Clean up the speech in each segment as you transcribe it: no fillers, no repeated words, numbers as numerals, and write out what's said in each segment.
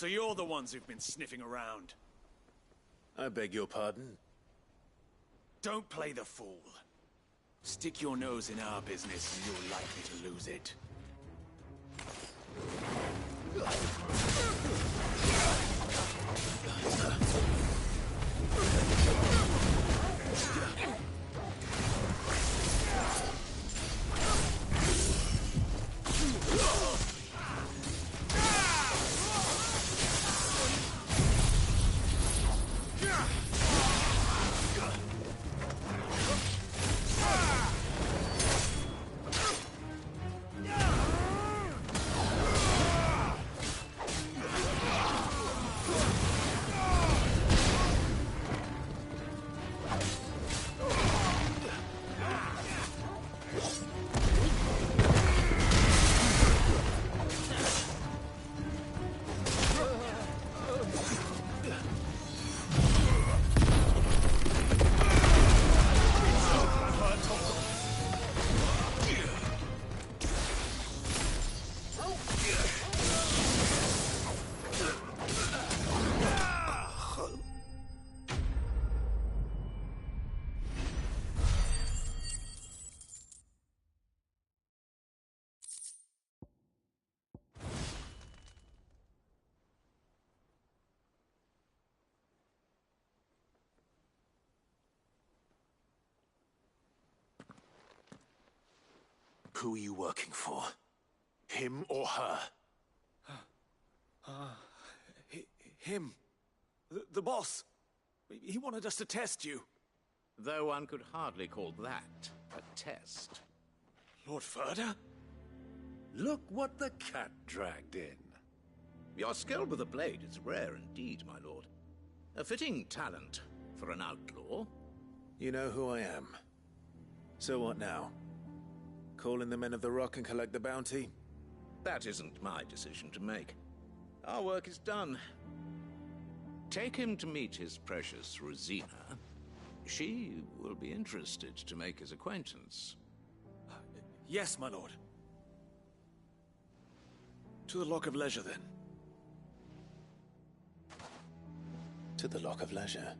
So you're the ones who've been sniffing around. I beg your pardon? Don't play the fool. Stick your nose in our business and you're likely to lose it. Who are you working for? Him or her? Him. The boss. He wanted us to test you. Though one could hardly call that a test. Lord Ferda? Look what the cat dragged in. Your skill with a blade is rare indeed, my lord. A fitting talent for an outlaw. You know who I am. So what now? Call in the Men of the Rock and collect the bounty? That isn't my decision to make. Our work is done. Take him to meet his precious Rosina. She will be interested to make his acquaintance. Yes, my lord. To the Lock of Leisure, then. To the Lock of Leisure.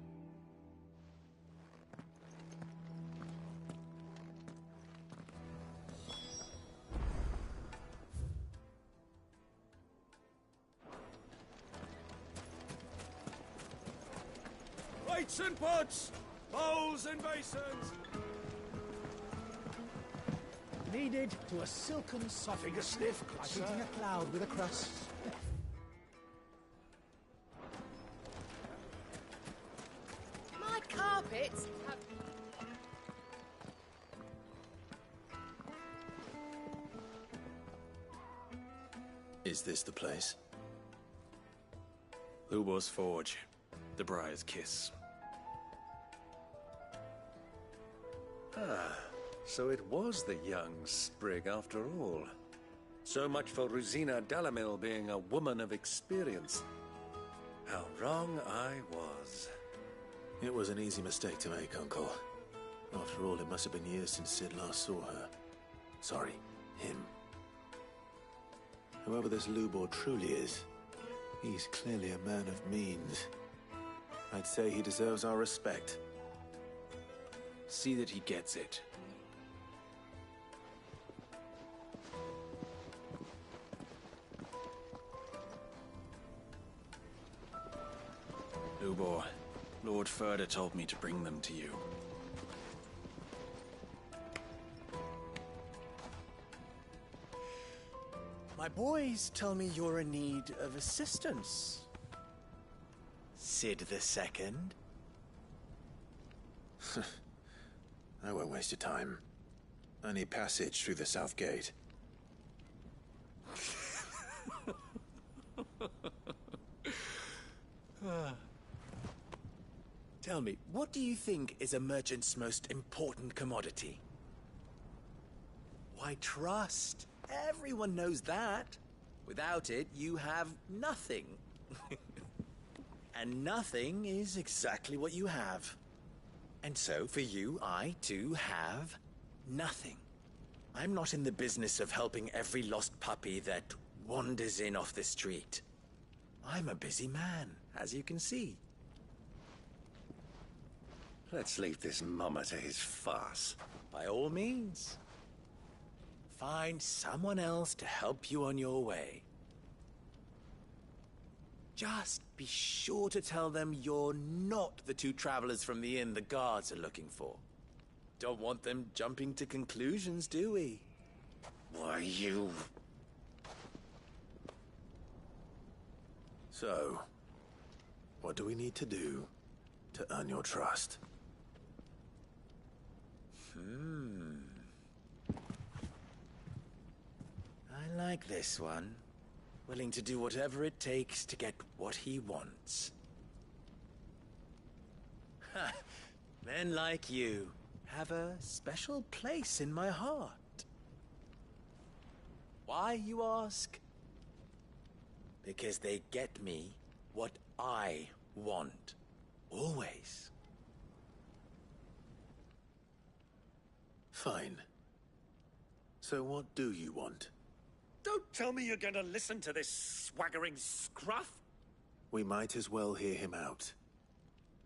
Plates and pots! Bowls and basins! Kneaded to a silken soft. Take a sniff, good like sir. eating a cloud with a crust. My carpets have... Is this the place? Lubor's Forge. The Briar's Kiss. So it was the young sprig after all. So much for Rosina Dalamil being a woman of experience. How wrong I was. It was an easy mistake to make, Uncle. After all, it must have been years since Sid last saw her. Sorry, him. Whoever this Lubor truly is, he's clearly a man of means. I'd say he deserves our respect. See that he gets it. Lubor, Lord Ferda told me to bring them to you. My boys tell me you're in need of assistance. Sid the Second? I won't waste your time. I need passage through the south gate. Tell me, what do you think is a merchant's most important commodity? Why, trust. Everyone knows that. Without it, you have nothing. And nothing is exactly what you have. And so, for you, I, too, have nothing. I'm not in the business of helping every lost puppy that wanders in off the street. I'm a busy man, as you can see. Let's leave this mummer to his farce. By all means. Find someone else to help you on your way. Just be sure to tell them you're not the two travelers from the inn the guards are looking for. Don't want them jumping to conclusions, do we? Why, you... So, what do we need to do to earn your trust? I like this one. Willing to do whatever it takes to get what he wants. Ha! Men like you have a special place in my heart. Why, you ask? Because they get me what I want. Always. Fine. So what do you want? Don't tell me you're going to listen to this swaggering scruff! We might as well hear him out.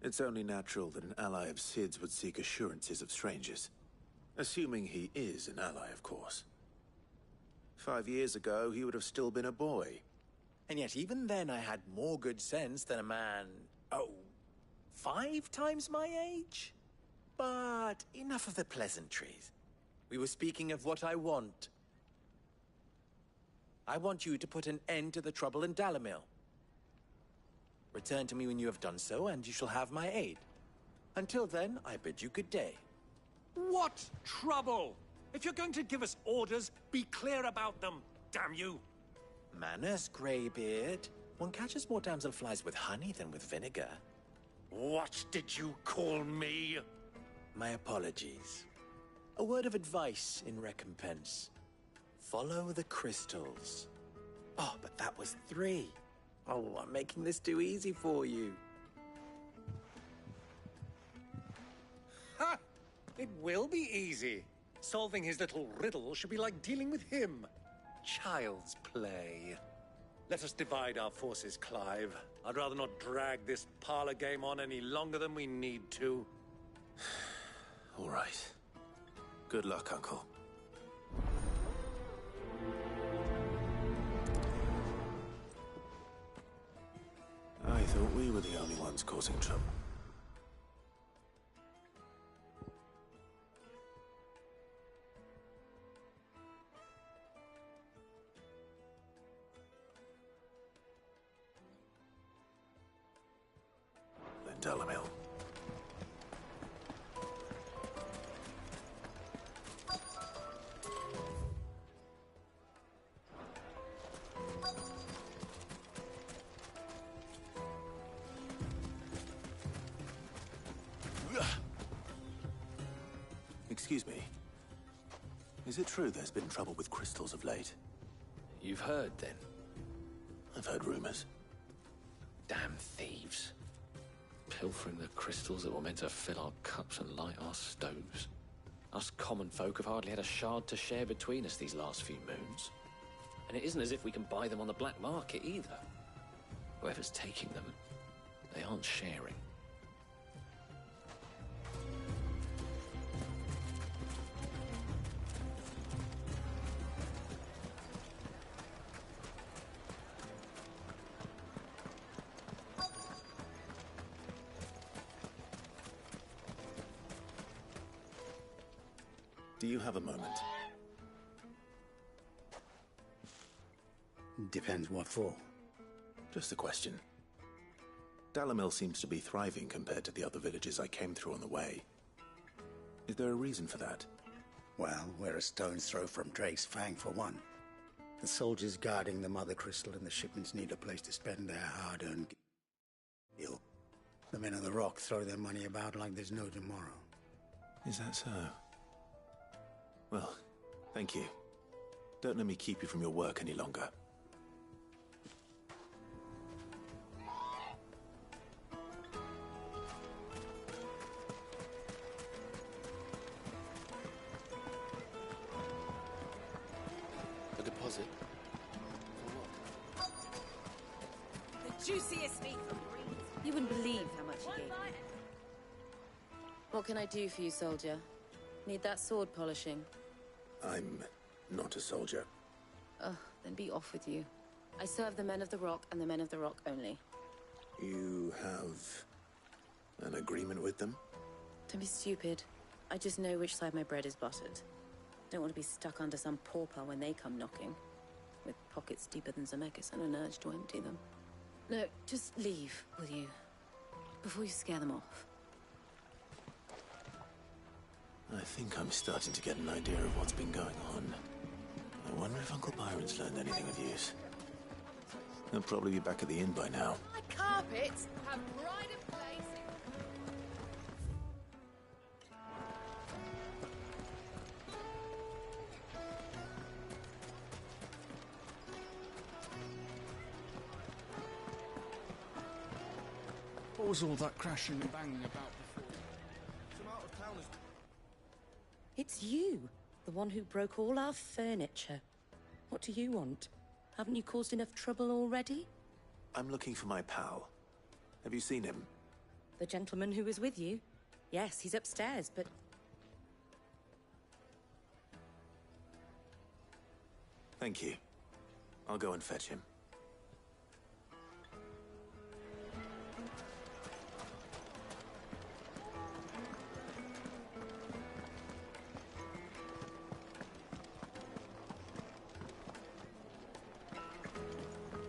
It's only natural that an ally of Sid's would seek assurances of strangers. Assuming he is an ally, of course. 5 years ago, he would have still been a boy. And yet even then I had more good sense than a man, 5 times my age? But enough of the pleasantries. We were speaking of what I want. I want you to put an end to the trouble in Dalamil. Return to me when you have done so, and you shall have my aid. Until then, I bid you good day. What trouble? If you're going to give us orders, be clear about them, damn you! Manners, Greybeard. One catches more damselflies with honey than with vinegar. What did you call me? My apologies. A word of advice in recompense. Follow the crystals. Oh, but that was 3. Oh, I'm making this too easy for you. Ha! It will be easy. Solving his little riddle should be like dealing with him. Child's play. Let us divide our forces, Clive. I'd rather not drag this parlor game on any longer than we need to. All right. Good luck, Uncle. I thought we were the only ones causing trouble. Then Dalamil. Excuse me. Is it true there's been trouble with crystals of late? You've heard, then? I've heard rumors. Damn thieves. Pilfering the crystals that were meant to fill our cups and light our stoves. Us common folk have hardly had a shard to share between us these last few moons. And it isn't as if we can buy them on the black market either. Whoever's taking them, they aren't sharing. Do you have a moment? Depends what for. Just a question. Dalamil seems to be thriving compared to the other villages I came through on the way. Is there a reason for that? Well, we're a stone's throw from Drake's Fang, for one. The soldiers guarding the Mother Crystal and the shipments need a place to spend their hard-earned gil. The men of the Rock throw their money about like there's no tomorrow. Is that so? Well, thank you. Don't let me keep you from your work any longer. The deposit? For what? juiciest meat from Greens. You wouldn't believe how much he gave me. What can I do for you, soldier? Need that sword polishing? I'm not a soldier. Ugh, then be off with you. I serve the men of the Rock and the men of the Rock only. You have an agreement with them? Don't be stupid. I just know which side my bread is buttered. Don't want to be stuck under some pauper when they come knocking. With pockets deeper than Zemeckis and an urge to empty them. No, just leave, will you? Before you scare them off. I think I'm starting to get an idea of what's been going on. I wonder if Uncle Byron's learned anything of use. He'll probably be back at the inn by now. My carpets have pride of place. What was all that crashing and banging about before? Some out-of-towners. It's you, the one who broke all our furniture. What do you want? Haven't you caused enough trouble already? I'm looking for my pal. Have you seen him? The gentleman who was with you? Yes, he's upstairs, but... Thank you. I'll go and fetch him.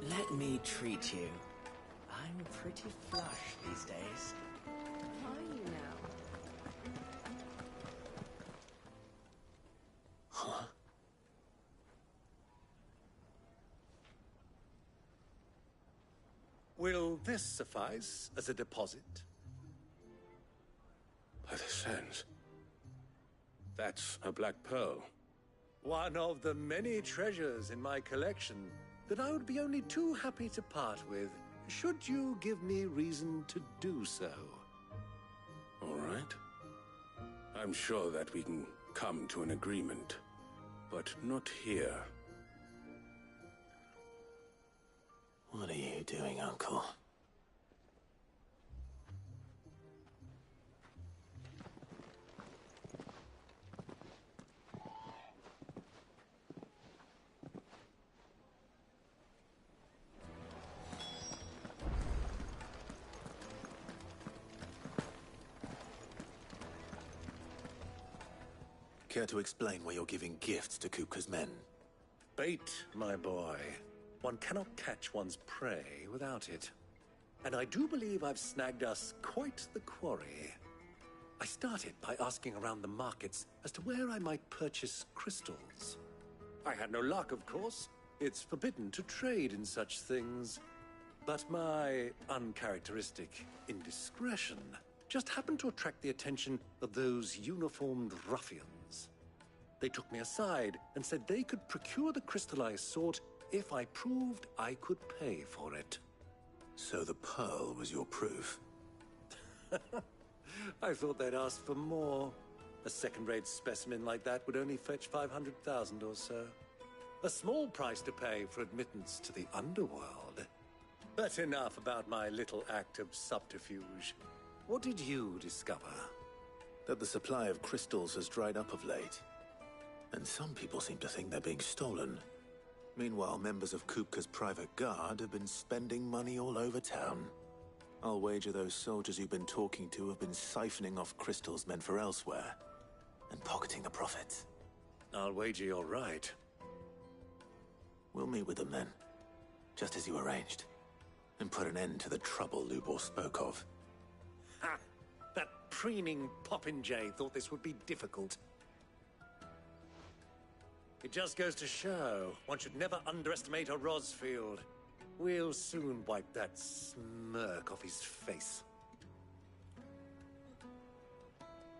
Let me treat you. I'm pretty flush these days. Are you now? Huh? Will this suffice as a deposit? By the sands. That's a black pearl. One of the many treasures in my collection that I would be only too happy to part with, should you give me reason to do so. All right. I'm sure that we can come to an agreement, but not here. What are you doing, Uncle? Care to explain why you're giving gifts to Kupka's men? Bait, my boy. One cannot catch one's prey without it. And I do believe I've snagged us quite the quarry. I started by asking around the markets as to where I might purchase crystals. I had no luck, of course. It's forbidden to trade in such things. But my uncharacteristic indiscretion just happened to attract the attention of those uniformed ruffians. They took me aside and said they could procure the crystal I sought if I proved I could pay for it. So the pearl was your proof? I thought they'd ask for more. A second-rate specimen like that would only fetch 500,000 or so. A small price to pay for admittance to the underworld. But enough about my little act of subterfuge. What did you discover? That the supply of crystals has dried up of late. And some people seem to think they're being stolen. Meanwhile, members of Kupka's private guard have been spending money all over town. I'll wager those soldiers you've been talking to have been siphoning off crystals meant for elsewhere, and pocketing the profits. I'll wager you're right. We'll meet with them then, just as you arranged, and put an end to the trouble Lubor spoke of. Ha! That preening popinjay thought this would be difficult. It just goes to show one should never underestimate a Rosfield. We'll soon wipe that smirk off his face.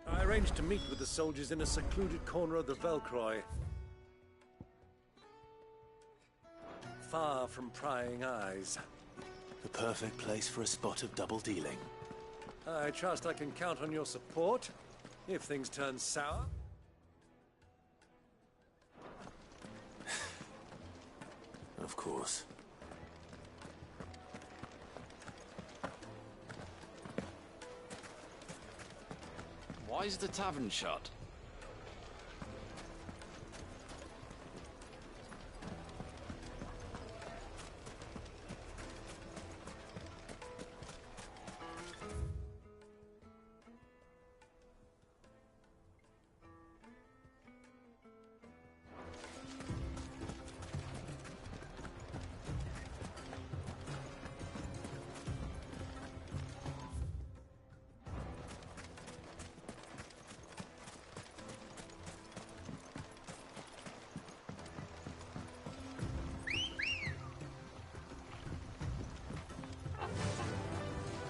I arranged to meet with the soldiers in a secluded corner of the Velcroy. Far from prying eyes. The perfect place for a spot of double dealing. I trust I can count on your support if things turn sour. Of course. Why is the tavern shut?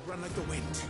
Run like the wind.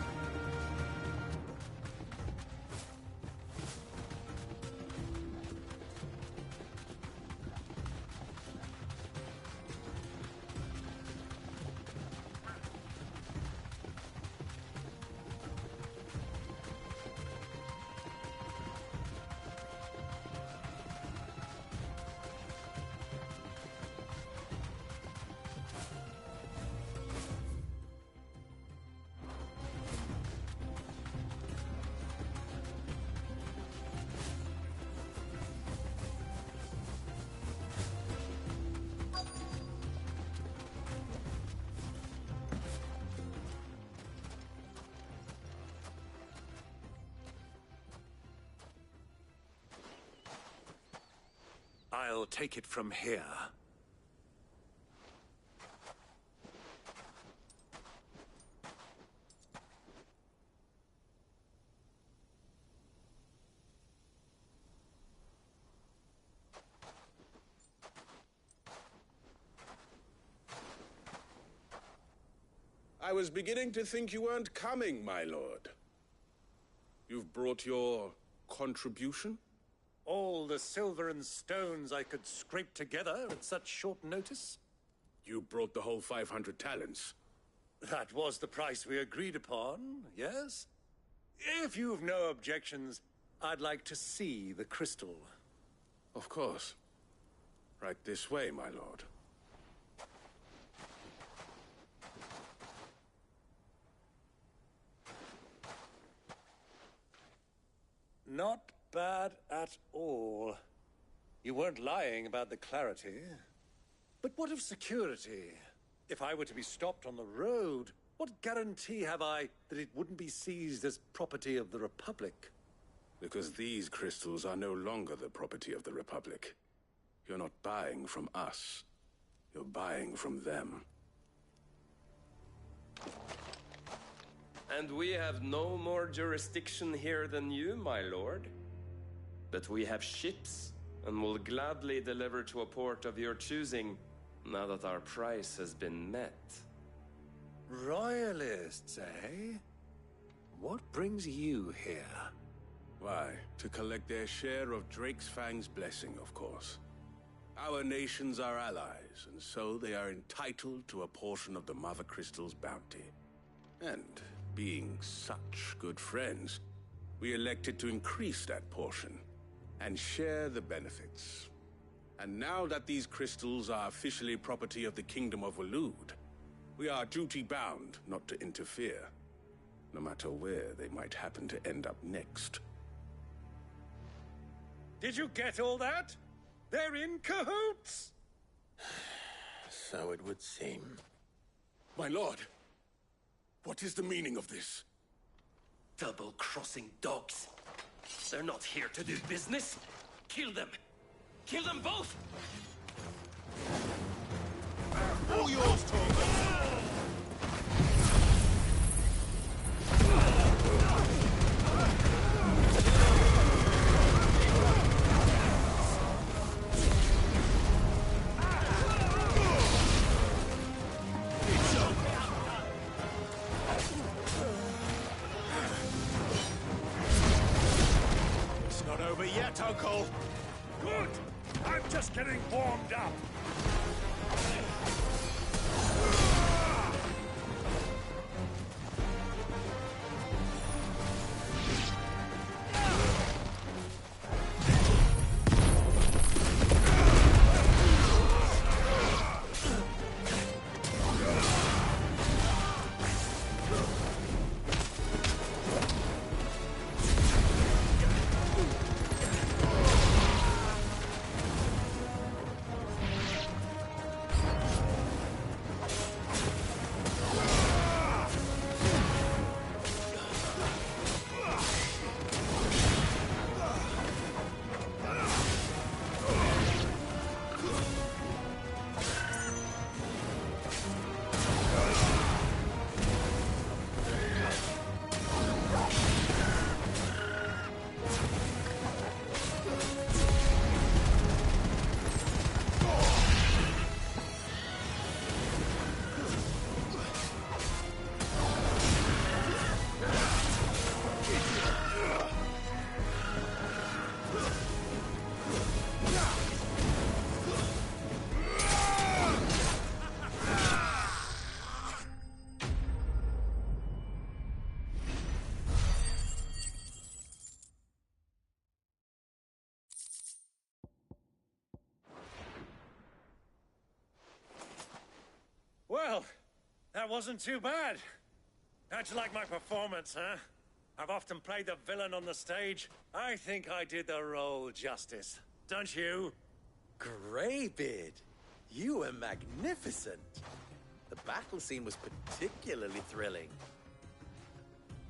I'll take it from here. I was beginning to think you weren't coming, my lord. You've brought your contribution? All the silver and stones I could scrape together at such short notice? You brought the whole 500 talents. That was the price we agreed upon, yes? If you've no objections, I'd like to see the crystal. Of course. Right this way, my lord. Not bad at all. You weren't lying about the clarity. But what of security? If I were to be stopped on the road, what guarantee have I that it wouldn't be seized as property of the Republic? Because these crystals are no longer the property of the Republic. You're not buying from us. You're buying from them. And we have no more jurisdiction here than you, my lord. But we have ships, and will gladly deliver to a port of your choosing, now that our price has been met. Royalists, eh? What brings you here? Why, to collect their share of Drake's Fang's blessing, of course. Our nations are allies, and so they are entitled to a portion of the Mother Crystal's bounty. And being such good friends, we elected to increase that portion and share the benefits. And now that these crystals are officially property of the Kingdom of Waloed, we are duty-bound not to interfere, no matter where they might happen to end up next. Did you get all that? They're in cahoots! So it would seem. My lord, what is the meaning of this? Double-crossing dogs. They're not here to do business. Kill them. Kill them both! All yours, Torben! It's not over yet, Uncle! Good! I'm just getting warmed up! Well, that wasn't too bad. How'd you like my performance, huh? I've often played the villain on the stage. I think I did the role justice. Don't you? Greybeard, you were magnificent. The battle scene was particularly thrilling.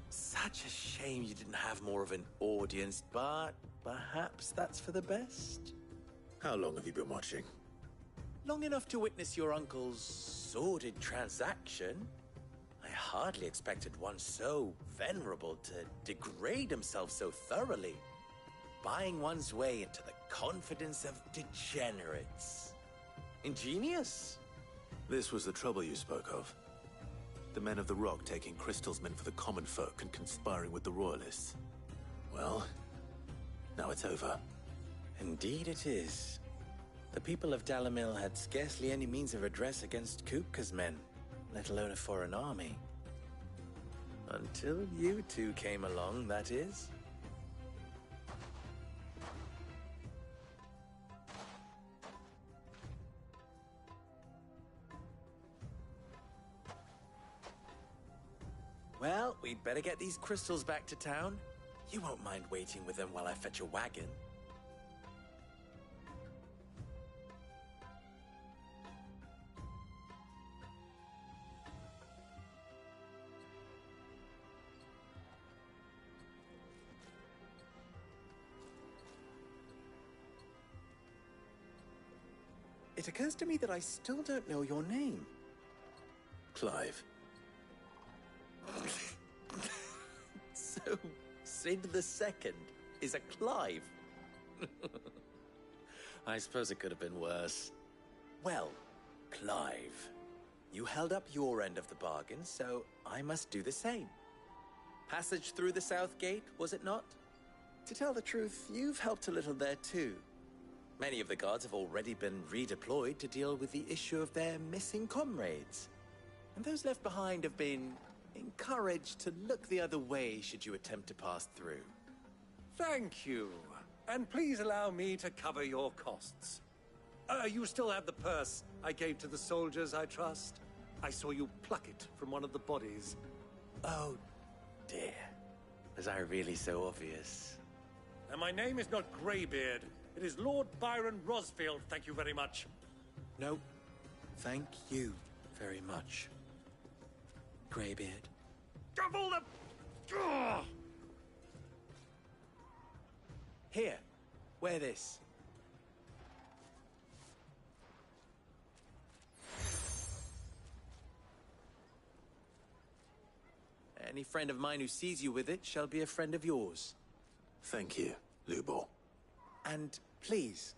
Such a shame you didn't have more of an audience, but perhaps that's for the best. How long have you been watching? Long enough to witness your uncle's sordid transaction. I hardly expected one so venerable to degrade himself so thoroughly, buying one's way into the confidence of degenerates. Ingenious. This was the trouble you spoke of. The men of the Rock taking crystals meant for the common folk and conspiring with the Royalists. Well, now it's over. Indeed it is. The people of Dalamil had scarcely any means of redress against Kupka's men, let alone a foreign army. Until you two came along, that is. Well, we'd better get these crystals back to town. You won't mind waiting with them while I fetch a wagon. It occurs to me that I still don't know your name. Clive. So, Sid the Second is a Clive. I suppose it could have been worse. Well, Clive, you held up your end of the bargain, so I must do the same. Passage through the South Gate, was it not? To tell the truth, you've helped a little there too. Many of the guards have already been redeployed to deal with the issue of their missing comrades. And those left behind have been encouraged to look the other way should you attempt to pass through. Thank you. And please allow me to cover your costs. You still have the purse I gave to the soldiers, I trust? I saw you pluck it from one of the bodies. Oh, dear. Was I really so obvious? And my name is not Greybeard. It is Lord Byron Rosfield, thank you very much. No, thank you very much, Greybeard. Double the... Ugh! Here, wear this. Any friend of mine who sees you with it shall be a friend of yours. Thank you, Lubor. And please,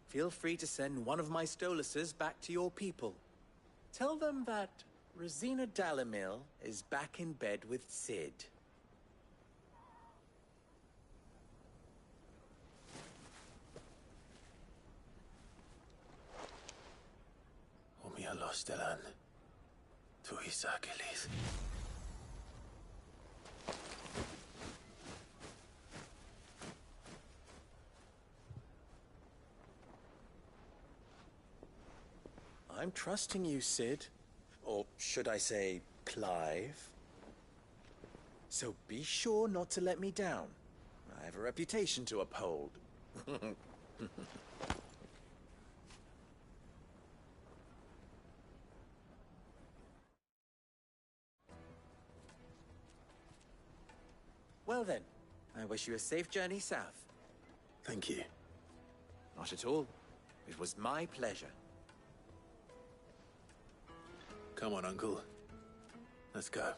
feel free to send one of my Stoluses back to your people. Tell them that Rosina Dalamil is back in bed with Sid. Omia los delan. Tu isakelis. I'm trusting you, Sid. Or should I say, Clive? So be sure not to let me down. I have a reputation to uphold. Well then, I wish you a safe journey south. Thank you. Not at all. It was my pleasure. Come on, Uncle. Let's go.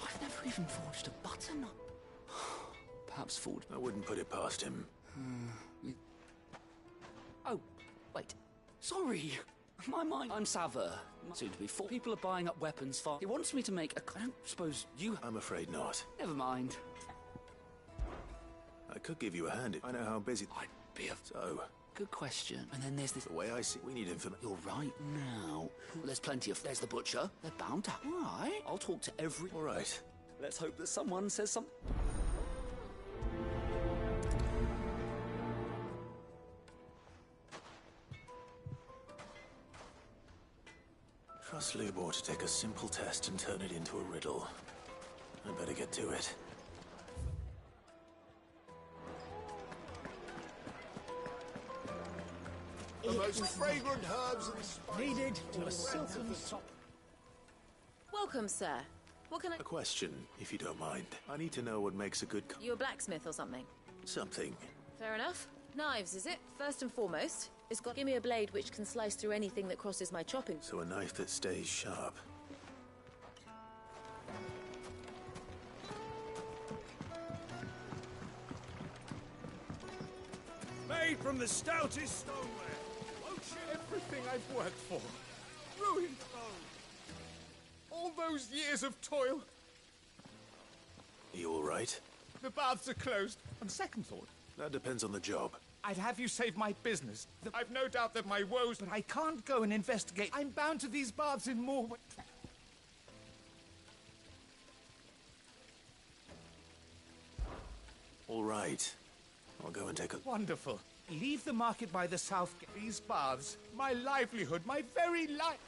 I've never even forged a button. Perhaps Ford. I wouldn't put it past him. Oh, wait. Sorry. My mind. I'm Saver. Soon to be full. People are buying up weapons for. He wants me to make a. I don't suppose you. I'm afraid not. Never mind. I could give you a hand if I know how busy... I'd be a... So, Good question. And then there's this... the way I see, we need information. You're right now. There's plenty of... There's the butcher. They're bound to... All right. I'll talk to every... All right. Let's hope that someone says something. Trust Lubor to take a simple test and turn it into a riddle. I better get to it. The most fragrant herbs and spices Needed to a silken top. Welcome, sir. What can I... A question, if you don't mind. I need to know what makes a good... You a blacksmith or something? something. Fair enough. Knives, is it? First and foremost. It's got... Give me a blade which can slice through anything that crosses my chopping... So a knife that stays sharp. Made from the stoutest stoneware. Won't you? Everything I've worked for. Ruined. All those years of toil. Are you all right? The baths are closed. On second thought, That depends on the job. I'd have you save my business. I've no doubt that my woes, but I can't go and investigate. I'm bound to these baths in more... All right. I'll go and take a... Wonderful. Leave the market by the south gate. These baths, my livelihood, my very life.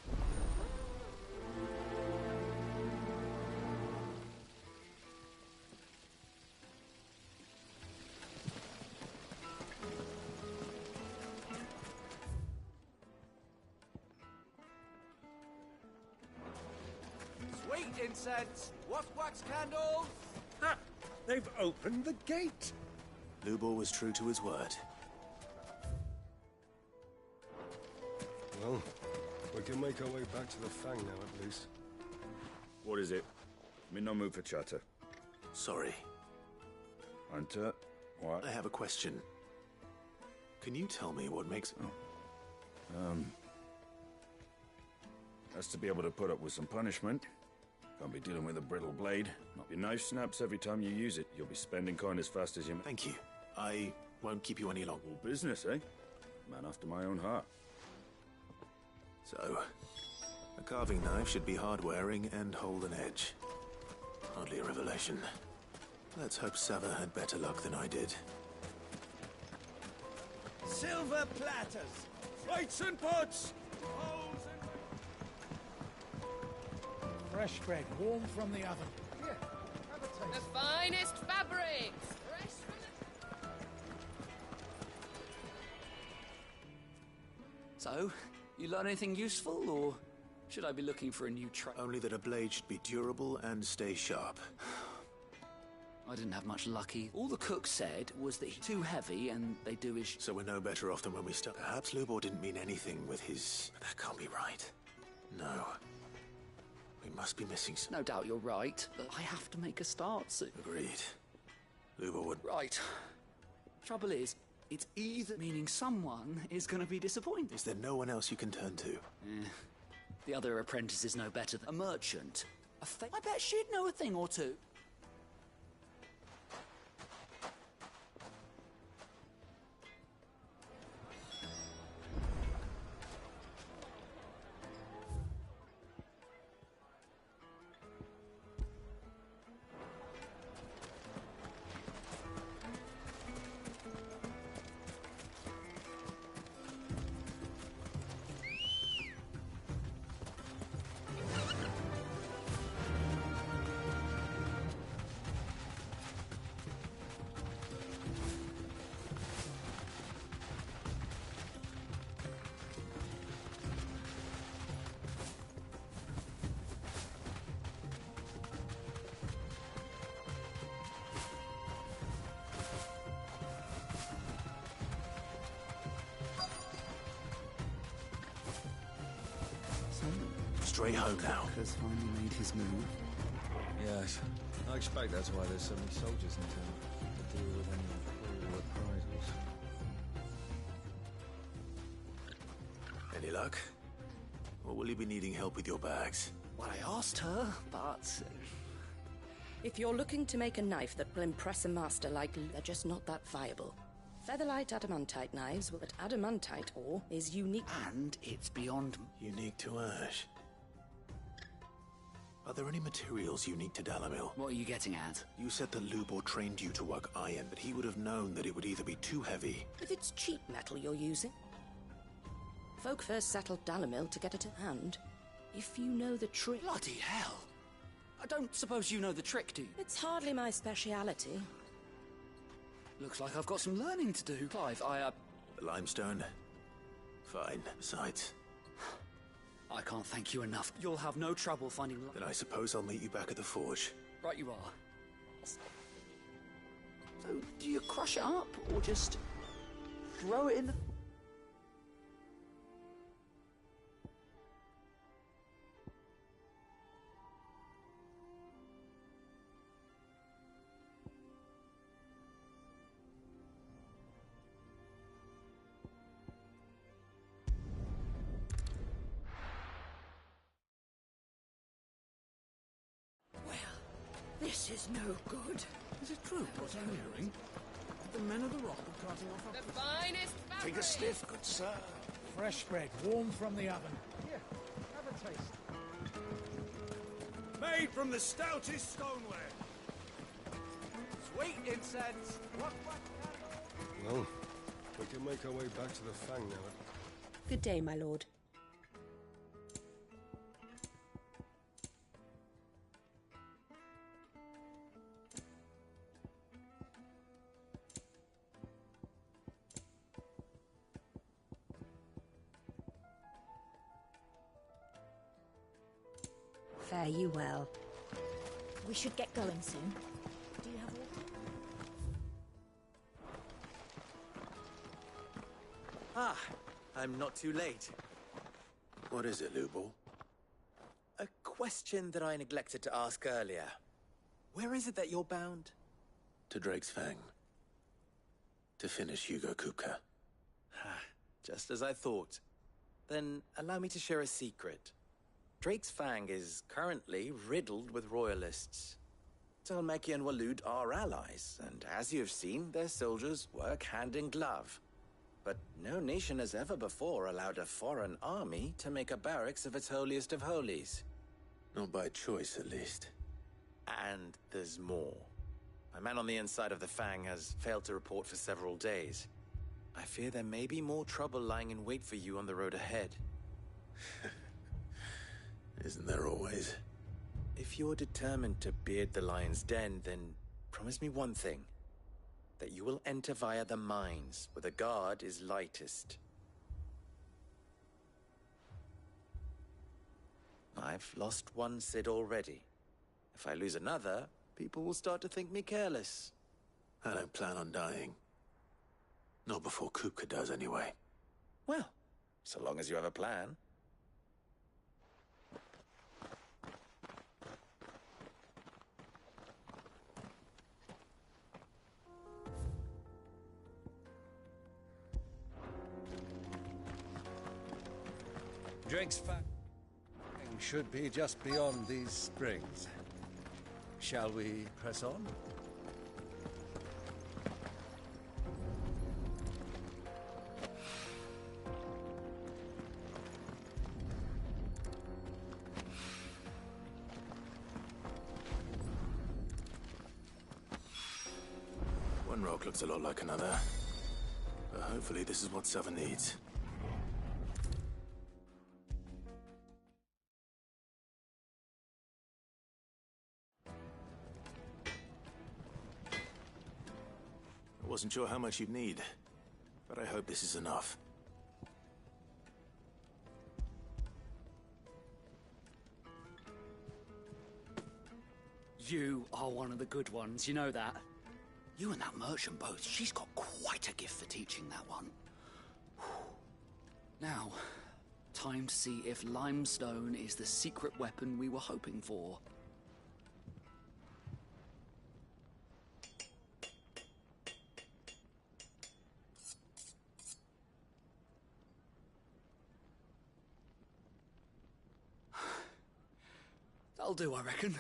Sweet incense. What's wax candles? Ah, they've opened the gate. Lubor was true to his word. Well, we can make our way back to the Fang now, at least. What is it? I'm in no mood for chatter. Sorry. Hunter, what? I have a question. Can you tell me what makes... Has to be able to put up with some punishment. Can't be dealing with a brittle blade. Your knife snaps every time you use it. You'll be spending kind as fast as you... Thank you. I won't keep you any longer. All business, eh? Man after my own heart. So, a carving knife should be hard-wearing and hold an edge. Hardly a revelation. Let's hope Sava had better luck than I did. Silver platters. Plates and pots. Bowls and... Fresh bread, warm from the oven. Here, have a taste. The finest fabrics. Fresh from the... So, you learn anything useful, or should I be looking for a new trade? Only that a blade should be durable and stay sharp. I didn't have much lucky. All the cook said was that he's too heavy and they do his... So we're no better off than when we started. Perhaps Lubor didn't mean anything with his... But that can't be right. No. We must be missing some... No doubt you're right, but I have to make a start soon. Agreed. Lubor would... Right. Trouble is, it's either meaning someone is going to be disappointed. Is there no one else you can turn to? The other apprentice is no better than a merchant. I bet she'd know a thing or two. Straight home now. Has finally made his move. Yes. I expect that's why there's so many soldiers in town. To deal with any cruel reprisals. Any luck? Or will you be needing help with your bags? Well, I asked her, but If you're looking to make a knife that will impress a master like they're just not that viable. Featherlight adamantite knives, but adamantite ore is unique. And it's beyond... Unique to Ash. Are there any materials unique to Dalamil? What are you getting at? You said that Lubor trained you to work iron, but he would have known that it would either be too heavy... If it's cheap metal you're using. Folk first settled Dalamil to get it in hand. If you know the trick... Bloody hell! I don't suppose you know the trick, do you? It's hardly my speciality. Looks like I've got some learning to do. Clive, Limestone? Fine. Besides... I can't thank you enough. You'll have no trouble finding... Then I suppose I'll meet you back at the forge. Right you are. So, do you crush it up, or just... throw it in the... This is no good. Is it true what I'm hearing? The men of the rock are carting off... The finest fabric. Take a sniff, good sir. Fresh bread, warm from the oven. Here, have a taste. Made from the stoutest stoneware. Sweet incense. Well, we can make our way back to the Fang now. Good day, my lord. Fare you well. We should get going soon. Do you have water? Ah, I'm not too late. What is it, Lubor? A question that I neglected to ask earlier. Where is it that you're bound? To Drake's Fang. To finish Hugo Kupka. Just as I thought. Then allow me to share a secret. Drake's Fang is currently riddled with royalists. Talmeki and Walud are allies, and as you've seen, their soldiers work hand in glove. But no nation has ever before allowed a foreign army to make a barracks of its holiest of holies. Not by choice, at least. And there's more. A man on the inside of the Fang has failed to report for several days. I fear there may be more trouble lying in wait for you on the road ahead. Isn't there always? If you're determined to beard the lion's den, then promise me one thing. That you will enter via the mines, where the guard is lightest. I've lost one Cid already. If I lose another, people will start to think me careless. I don't plan on dying. Not before Kupka does, anyway. Well, so long as you have a plan. Drake's Fang should be just beyond these springs. Shall we press on? One rock looks a lot like another. But hopefully this is what Seven needs. I wasn't sure how much you'd need, but I hope this is enough. You are one of the good ones, you know that? You and that merchant both, she's got quite a gift for teaching that one. Now, time to see if limestone is the secret weapon we were hoping for. That'll do, I reckon.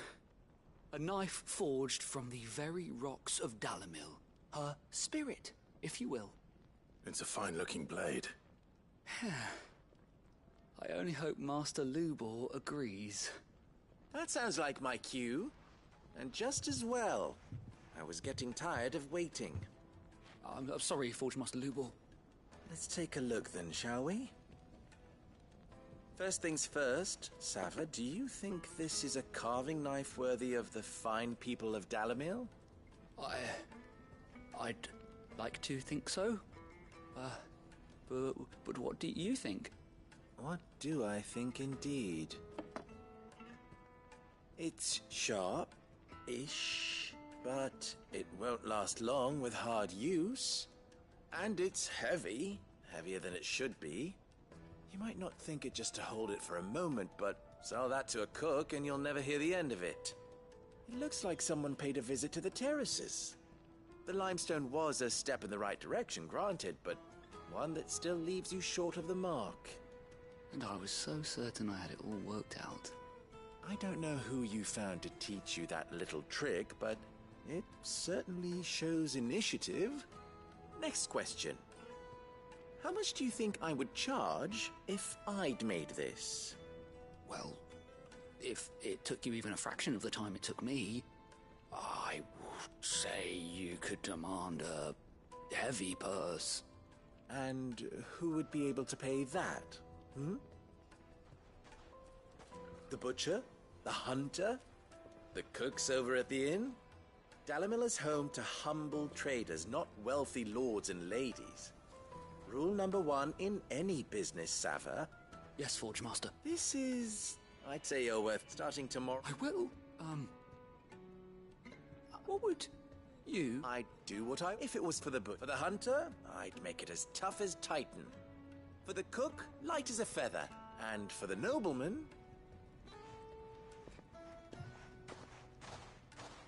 A knife forged from the very rocks of Dalamil. Her spirit, if you will. It's a fine-looking blade. I only hope Master Lubor agrees. That sounds like my cue. And just as well. I was getting tired of waiting. I'm sorry, Forge Master Lubor. Let's take a look then, shall we? First things first, Sava, do you think this is a carving knife worthy of the fine people of Dalamil? I'd like to think so. But what do you think? What do I think indeed? It's sharp-ish, but it won't last long with hard use. And it's heavy, heavier than it should be. You might not think it just to hold it for a moment, but sell that to a cook and you'll never hear the end of it. It looks like someone paid a visit to the terraces. The limestone was a step in the right direction, granted, but one that still leaves you short of the mark. And I was so certain I had it all worked out. I don't know who you found to teach you that little trick, but it certainly shows initiative. Next question. How much do you think I would charge if I'd made this? Well, if it took you even a fraction of the time it took me, I would say you could demand a heavy purse. And who would be able to pay that? The butcher? The hunter? The cooks over at the inn? Dalamil is home to humble traders, not wealthy lords and ladies. Rule number 1 in any business, Sava. Yes, Forge Master. This is... I'd say you're worth starting tomorrow. I will. What would you... I'd do what I... If it was for the hunter, I'd make it as tough as Titan. For the cook, light as a feather. And for the nobleman...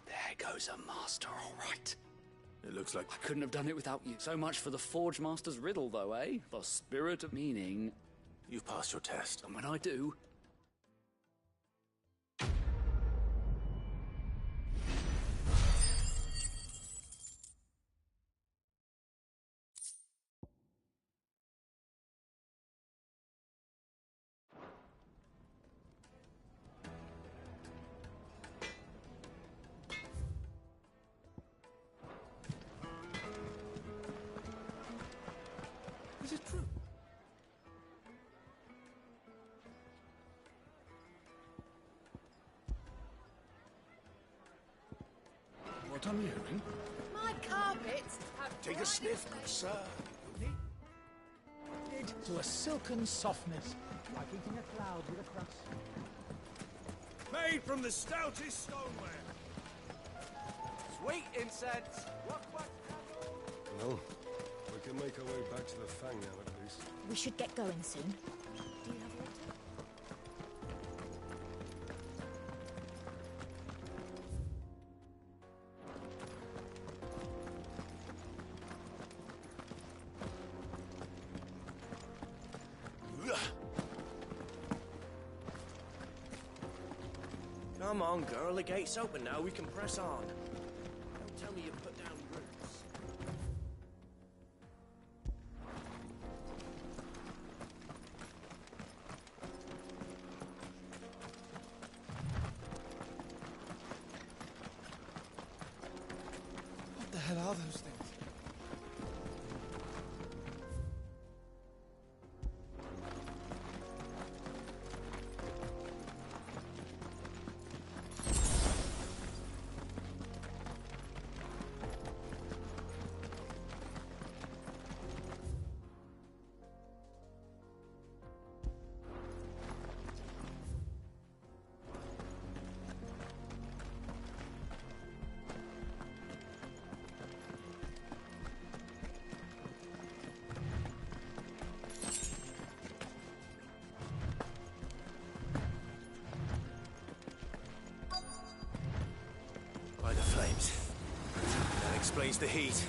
There goes a master, all right. It looks like... I couldn't have done it without you. So much for the Forge Master's riddle, though, eh? The spirit of meaning. You've passed your test. And when I do... Is it true? What I'm hearing? My carpets have Take a sniff, good sir. It to a silken softness, like eating a cloud with a crust. Made from the stoutest stoneware. Sweet incense. Well, we can make our way back to the Fang now, at least. We should get going soon. Do you have water? Come on, girl, the gate's open now, we can press on. Don't tell me you put down roots. What the hell are those things? By the flames. That explains the heat.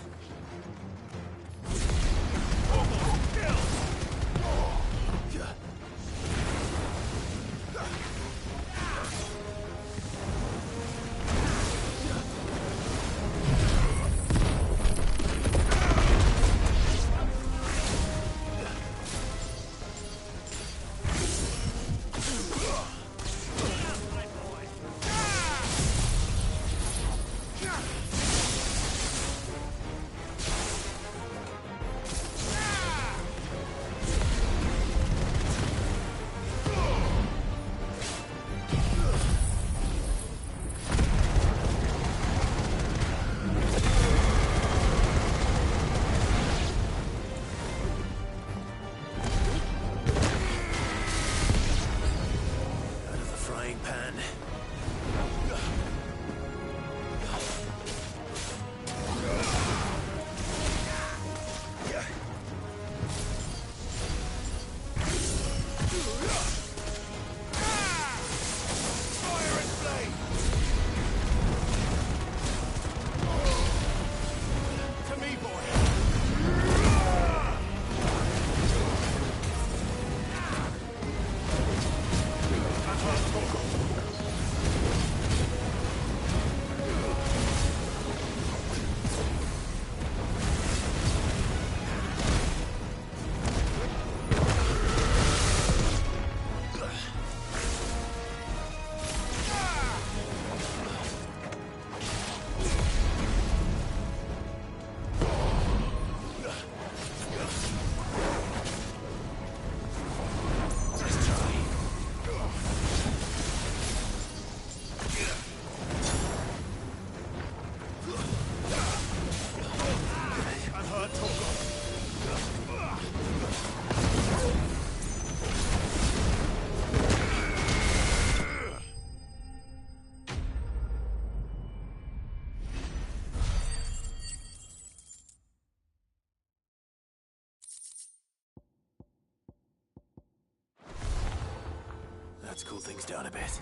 Let's cool things down a bit.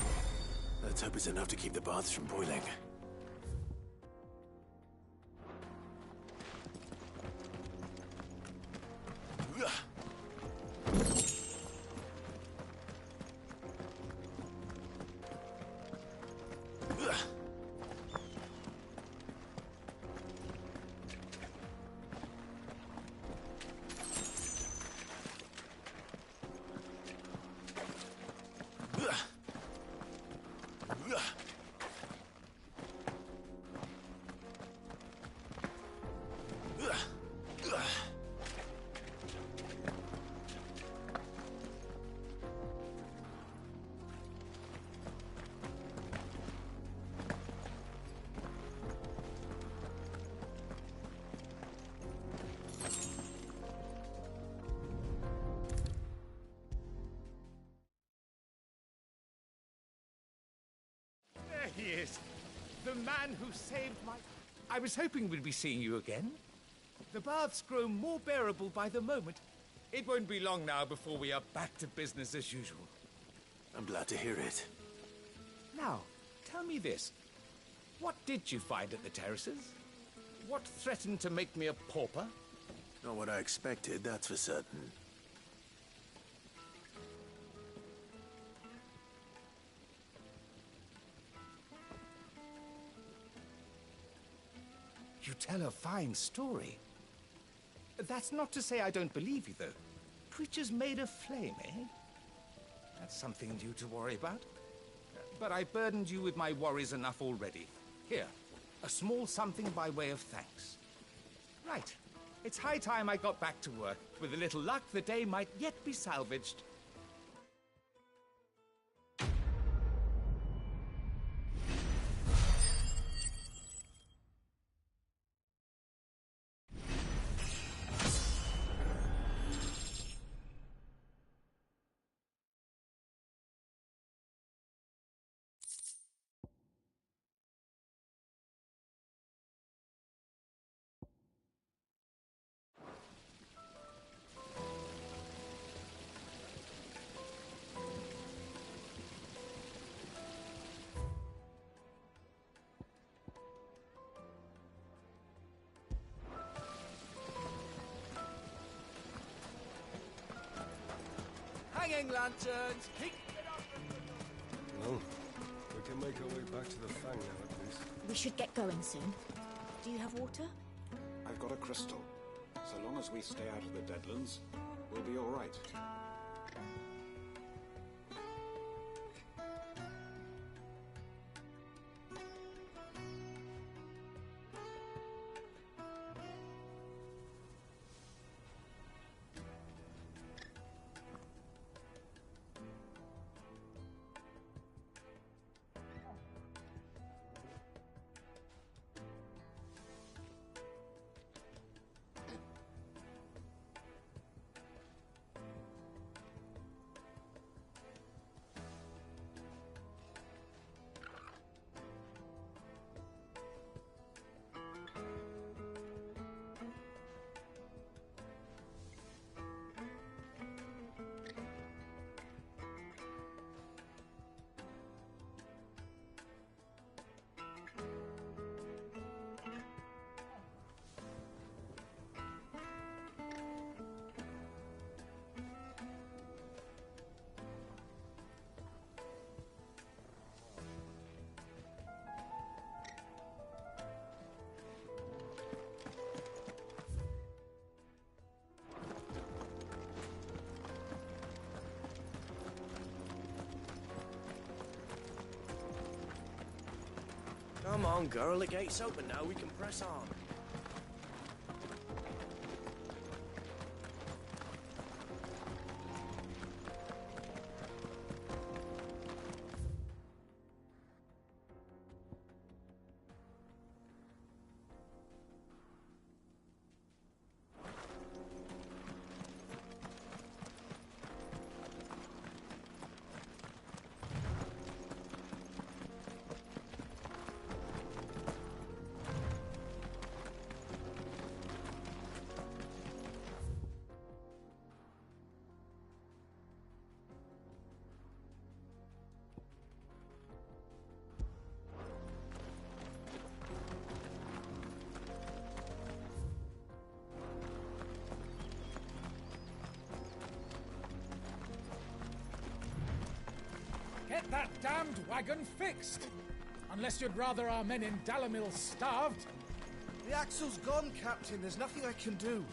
Let's hope it's enough to keep the baths from boiling. There he is. The man who saved my... I was hoping we'd be seeing you again. The baths grow more bearable by the moment. It won't be long now before we are back to business as usual. I'm glad to hear it. Now, tell me this. What did you find at the terraces? What threatened to make me a pauper? Not what I expected, that's for certain. You tell a fine story. That's not to say I don't believe you, though. Creatures made of flame, eh? That's something new to worry about. But I burdened you with my worries enough already. Here, a small something by way of thanks. Right. It's high time I got back to work. With a little luck, the day might yet be salvaged. Hanging lanterns! Keep Well, we can make our way back to the Fang now, at least. We should get going soon. Do you have water? I've got a crystal. So long as we stay out of the Deadlands, we'll be all right. Come on, girl, the gate's open now, we can press on. get that damned wagon fixed. Unless you'd rather our men in Dalamil starved. The axle's gone, Captain. There's nothing I can do.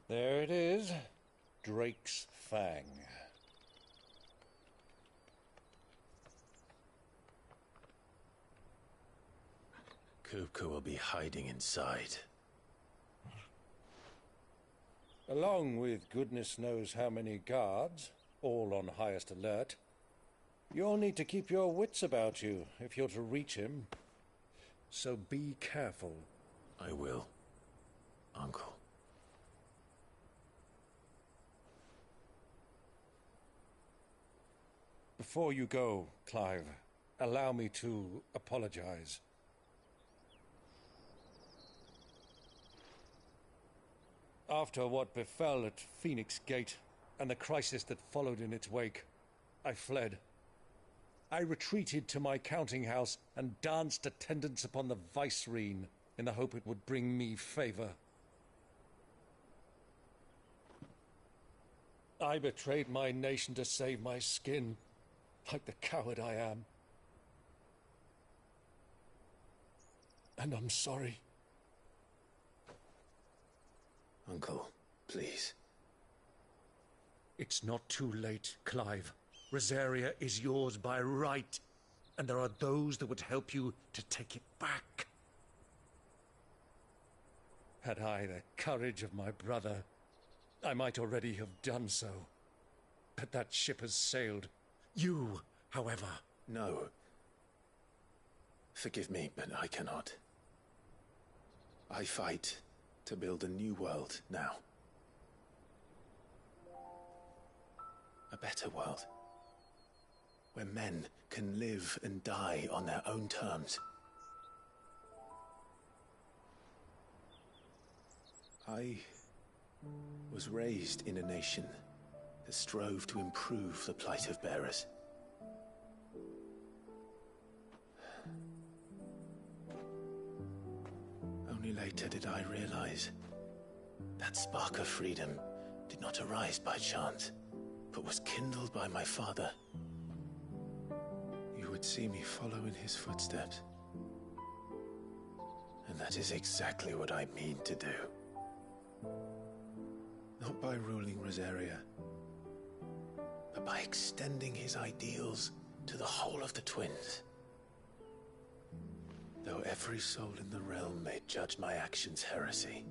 There it is. Drake's Fang. Kupka will be hiding inside. Along with goodness knows how many guards, all on highest alert. You'll need to keep your wits about you if you're to reach him. So be careful. I will, Uncle. Before you go, Clive, allow me to apologize. After what befell at Phoenix Gate and the crisis that followed in its wake, I fled. I retreated to my counting house and danced attendance upon the vicereine in the hope it would bring me favor. I betrayed my nation to save my skin, like the coward I am. And I'm sorry. Uncle, please. It's not too late, Clive. Rosaria is yours by right, and there are those that would help you to take it back. Had I the courage of my brother, I might already have done so. But that ship has sailed. You, however... No. Forgive me, but I cannot. I fight to build a new world now. A better world. Where men can live and die on their own terms. I was raised in a nation that strove to improve the plight of bearers. Only later did I realize that spark of freedom did not arise by chance, but was kindled by my father. You would see me follow in his footsteps. And that is exactly what I mean to do. Not by ruling Rosaria, but by extending his ideals to the whole of the twins. Though every soul in the realm may judge my actions heresy,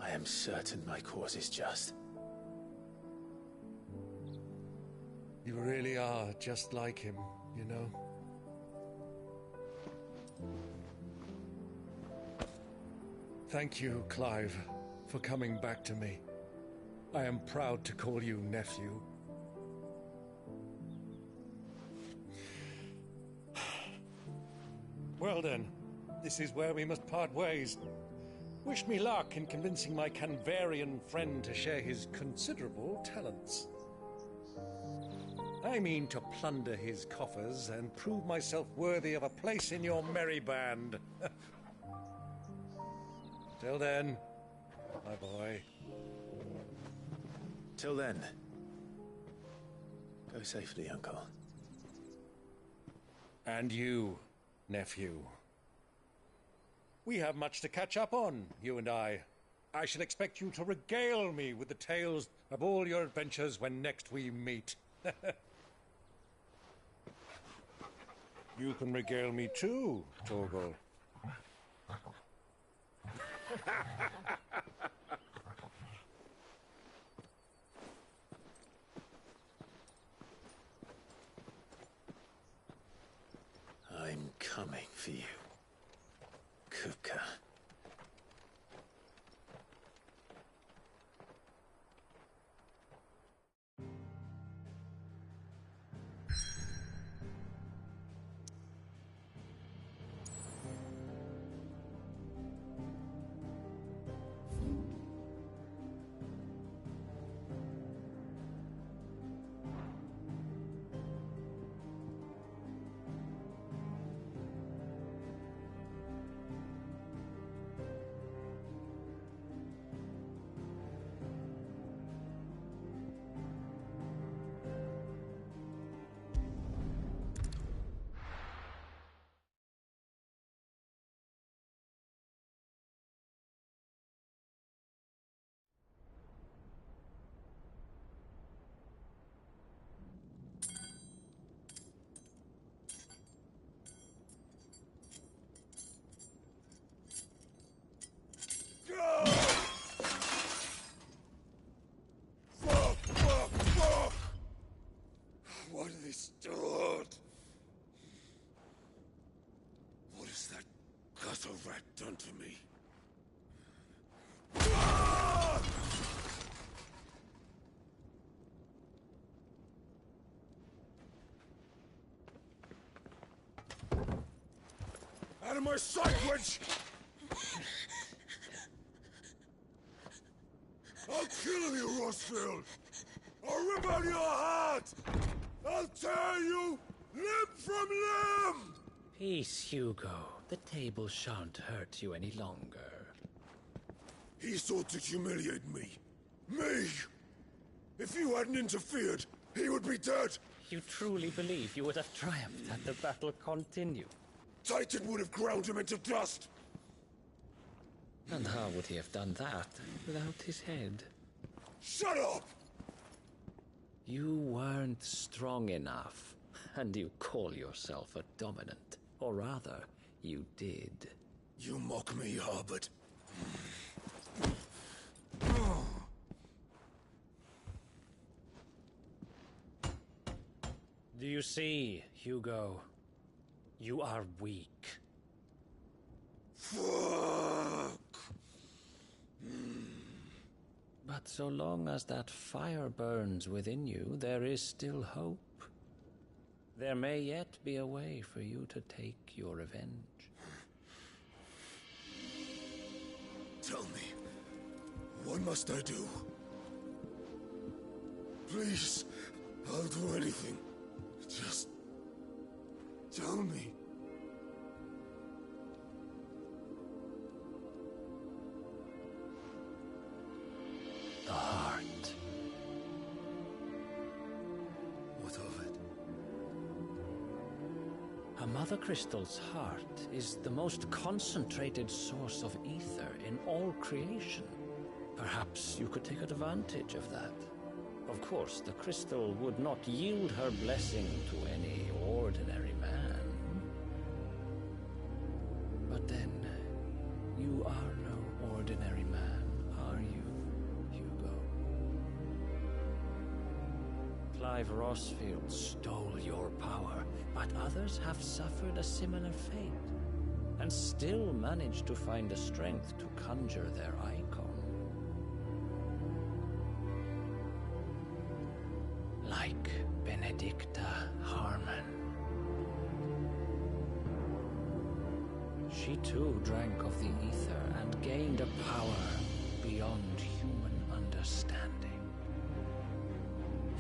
I am certain my cause is just. You really are just like him, you know. Thank you, Clive, for coming back to me. I am proud to call you nephew. Well then, this is where we must part ways. Wish me luck in convincing my Canvarian friend to share his considerable talents. I mean to plunder his coffers and prove myself worthy of a place in your merry band. Till then, my boy. Till then, go safely, Uncle. And you, nephew. We have much to catch up on, you and I. I shall expect you to regale me with the tales of all your adventures when next we meet. You can regale me too, Torgal. I'm coming for you, Kuka. What have they stored? What has that gutter rat done to me? Out of my sight, witch! I'll kill you, Rossfield! I'll rip out your heart! I'll tear you limb from limb! Peace, Hugo. The table shan't hurt you any longer. He sought to humiliate me. Me! If you hadn't interfered, he would be dead! You truly believe you would have triumphed had the battle continued? Titan would have ground him into dust! And how would he have done that without his head? Shut up! You weren't strong enough, and you call yourself a dominant. Or rather, you did. You mock me, Harbert. Do you see, Hugo? You are weak. Fuck! But so long as that fire burns within you, there is still hope. There may yet be a way for you to take your revenge. Tell me, what must I do? Please, I'll do anything. Just tell me. The heart. What of it? A Mother Crystal's heart is the most concentrated source of ether in all creation. Perhaps you could take advantage of that. Of course, the crystal would not yield her blessing to any ordinary man. But then, you are no ordinary man, are you, Hugo? Clive Rossfield stole your power, but others have suffered a similar fate, and still managed to find the strength to conjure their icon. Like Benedicta Harmon. She too drank of the ether and gained a power beyond human understanding.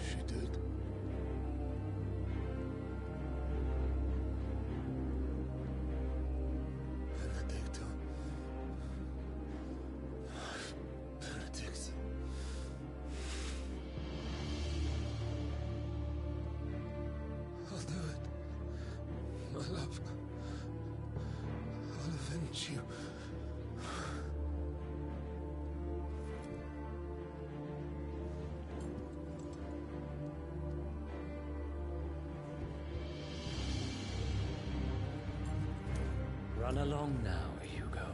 She did? Benedicta. Benedict. I'll do it. My love. I'll avenge you. Run along now, Hugo.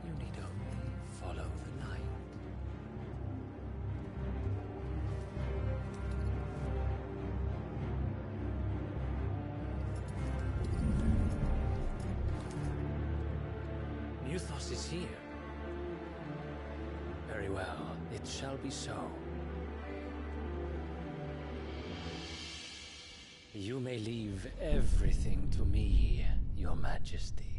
You need only follow the light. Muthos is here. Very well, it shall be so. You may leave everything to me, Your Majesty.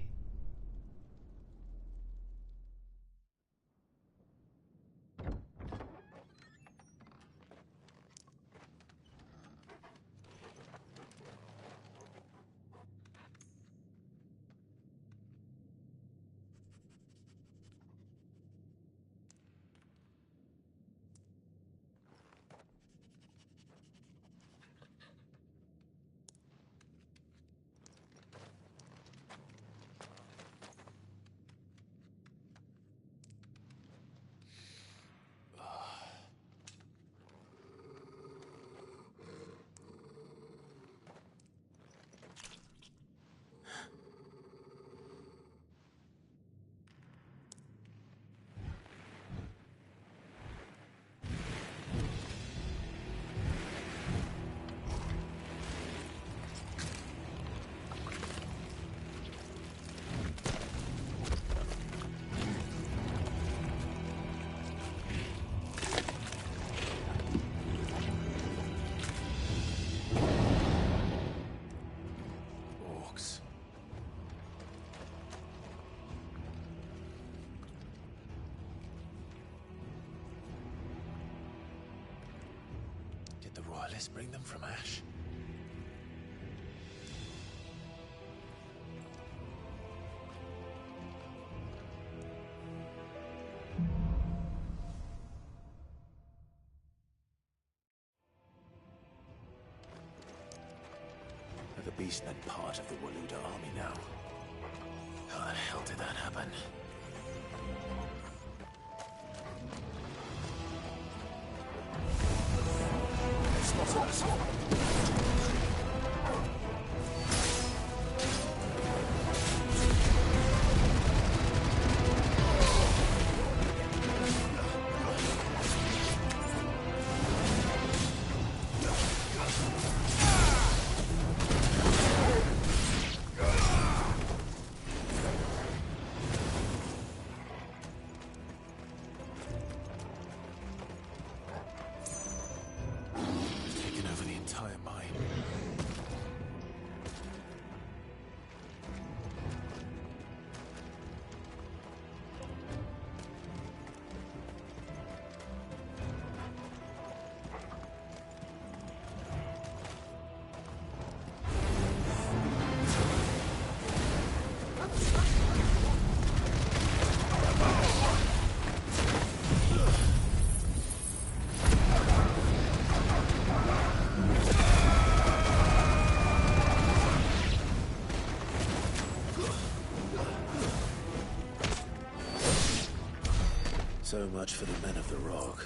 Let's bring them from Ash. The beast meant part of the Waluda army now. How the hell did that happen? Spotted us. So much for the men of the Rock.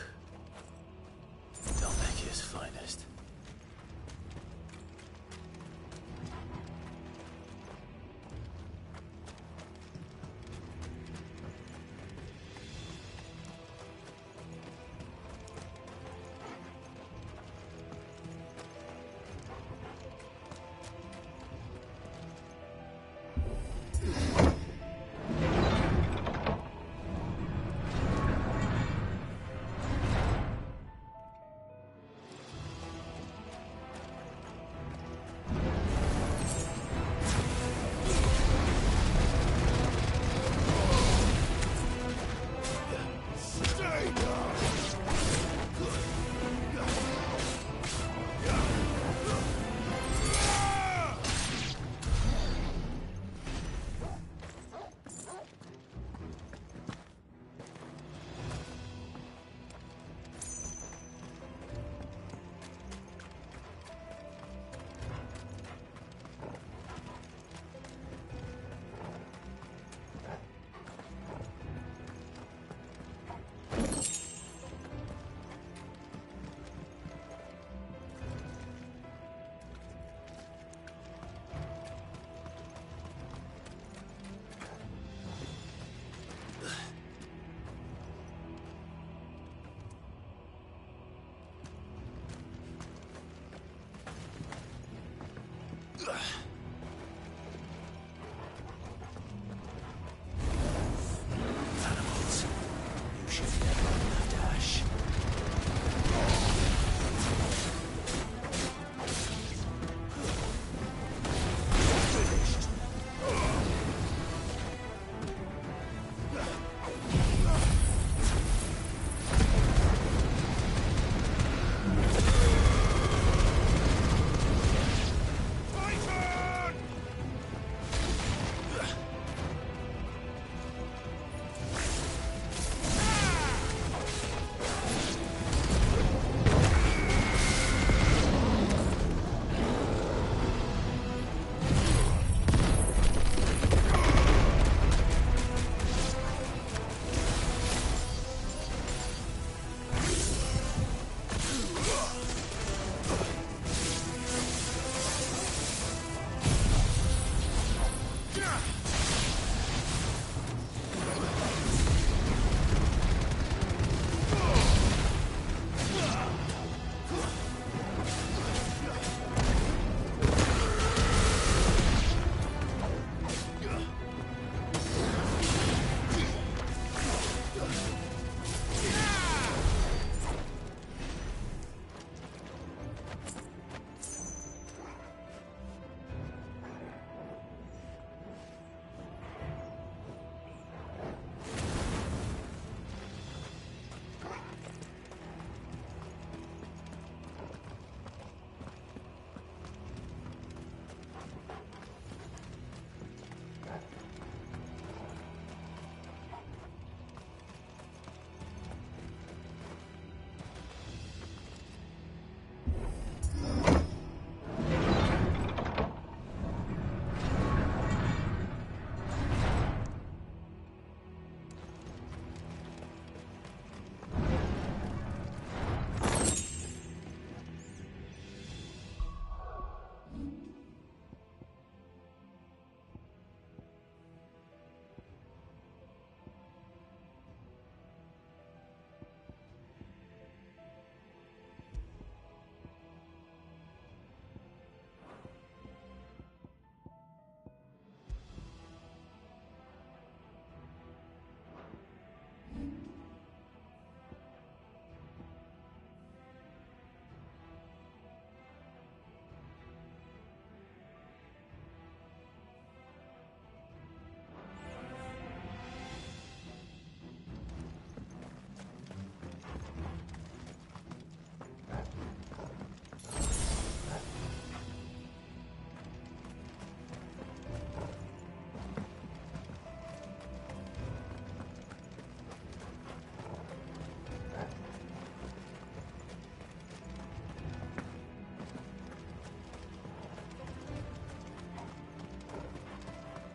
Dalmekia's finest.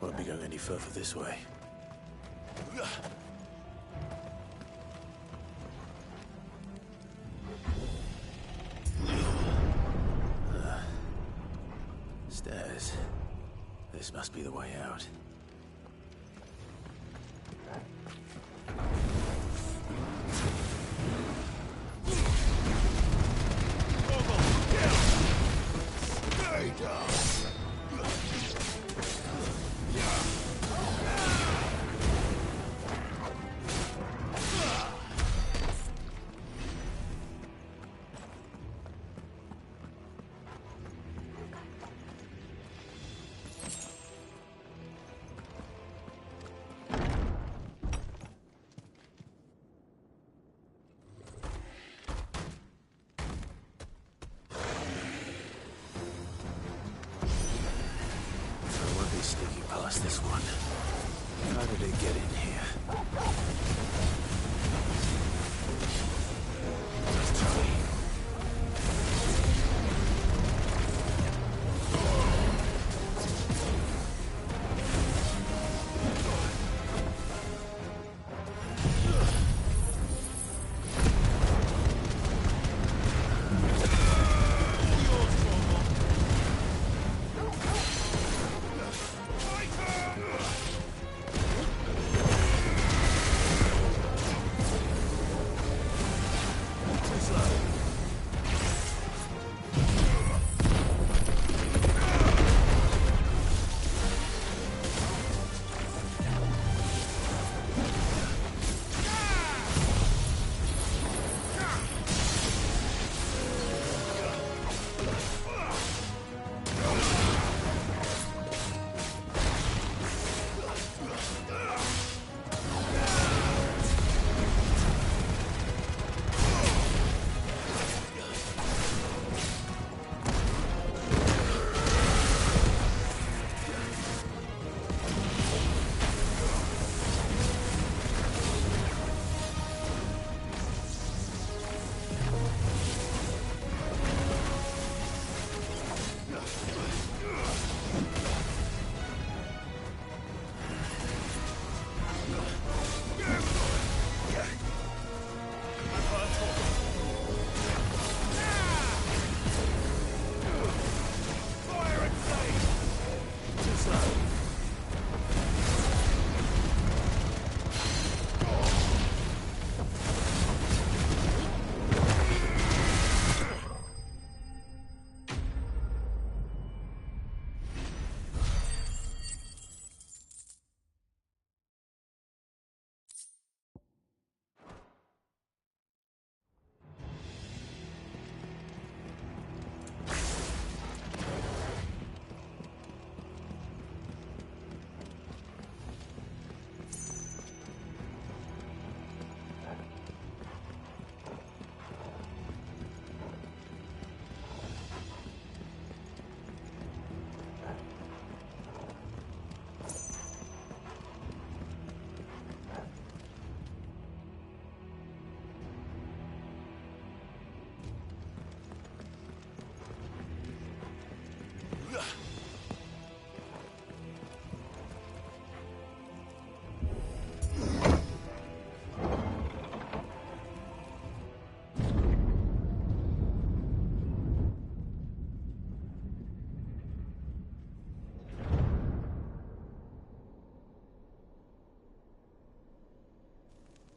Won't be going any further this way. Stairs. This must be the way out. Stay down! Sneaking past this one. How did it get in here? Let's try.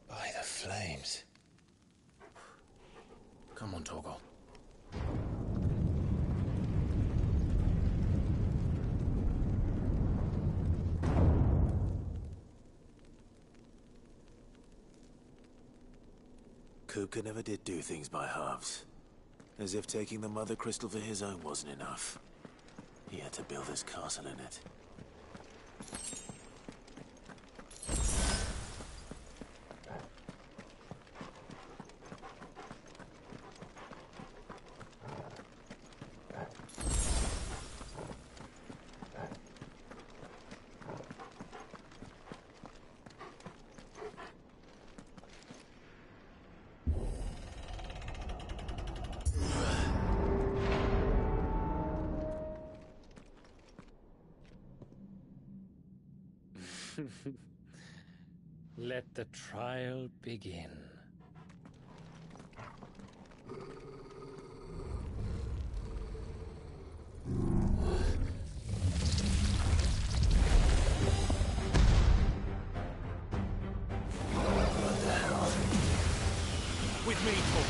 By the flames. Come on, Torgal. Kupka never did do things by halves. As if taking the Mother Crystal for his own wasn't enough. He had to build his castle in it. Let the trial begin. What the hell? With me, Paul.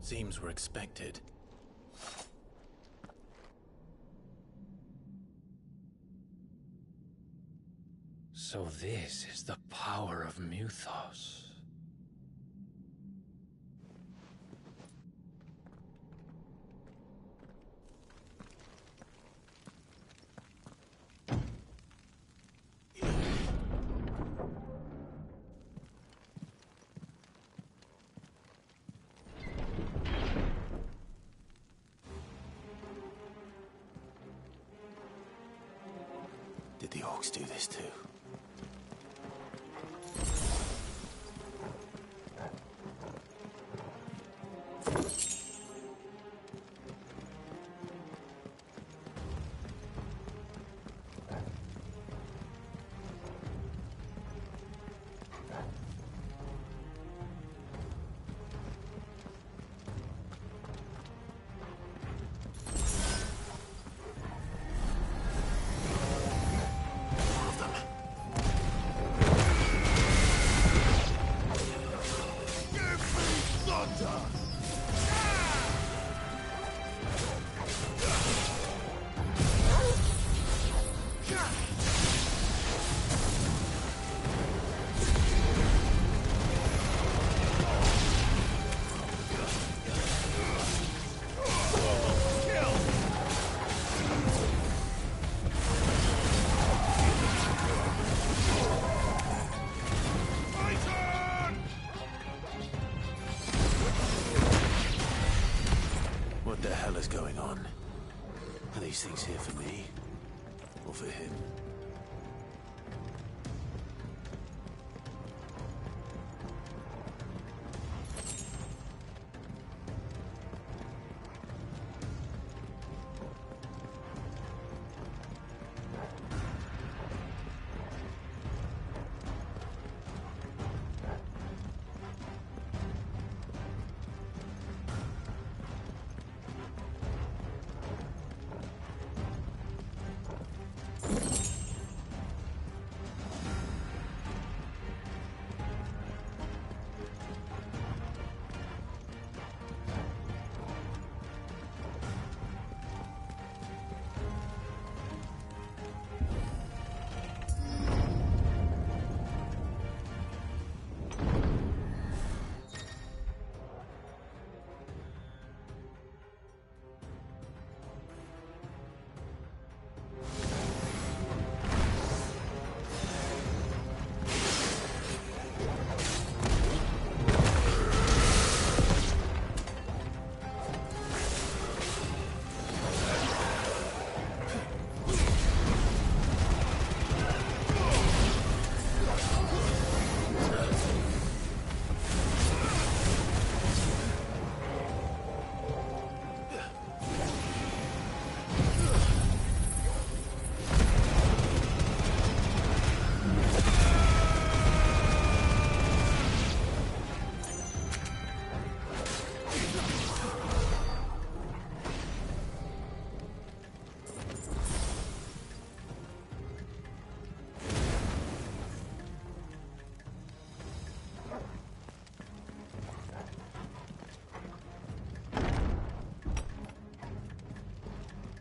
Seems we're expected. So this is the power of Mythos. Did the orcs do this too? for him.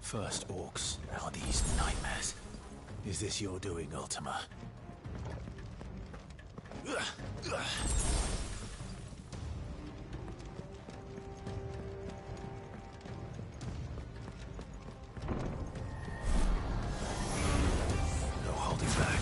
First orcs, now these nightmares. Is this your doing, Ultima? No holding back.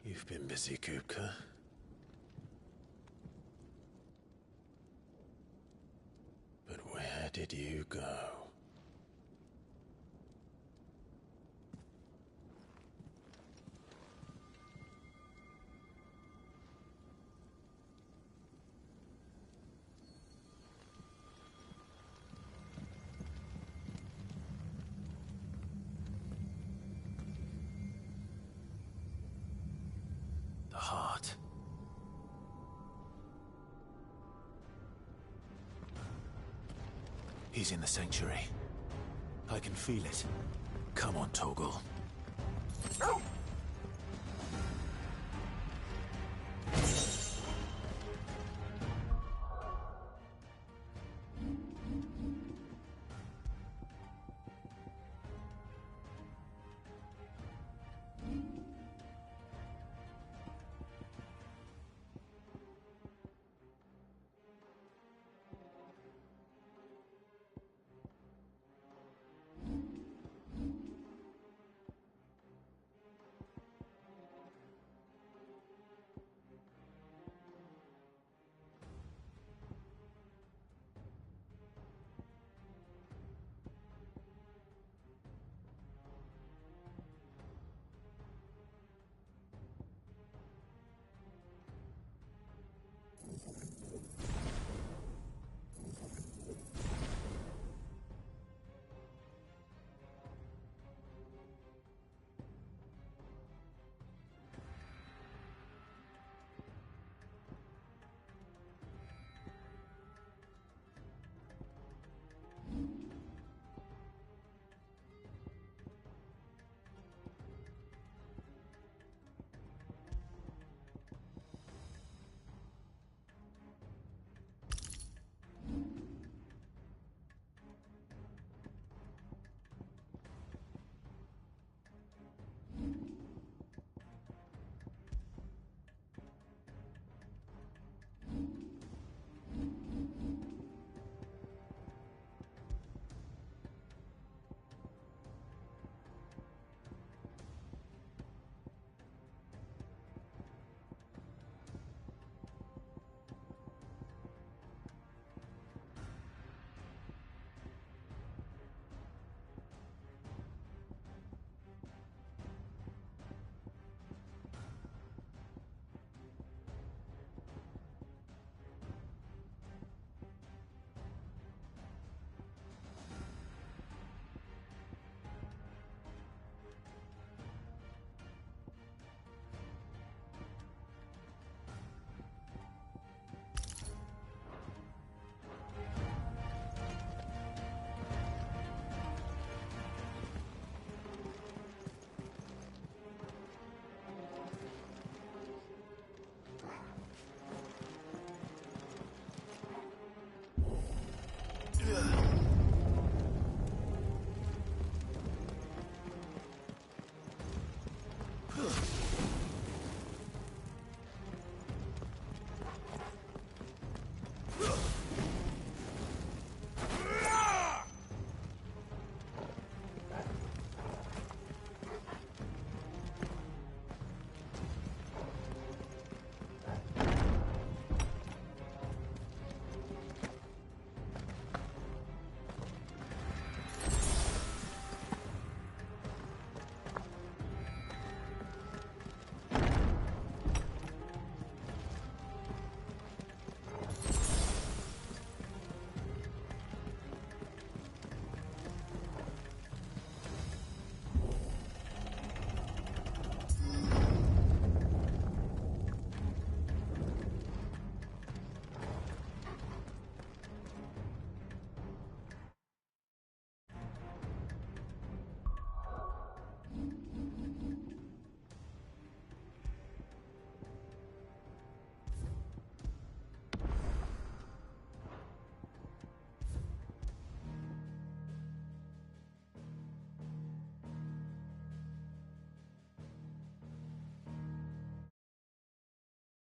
You've been busy, Kupka. But where Where did you go? The heart. He's in the sanctuary. I can feel it. Come on, Torgal.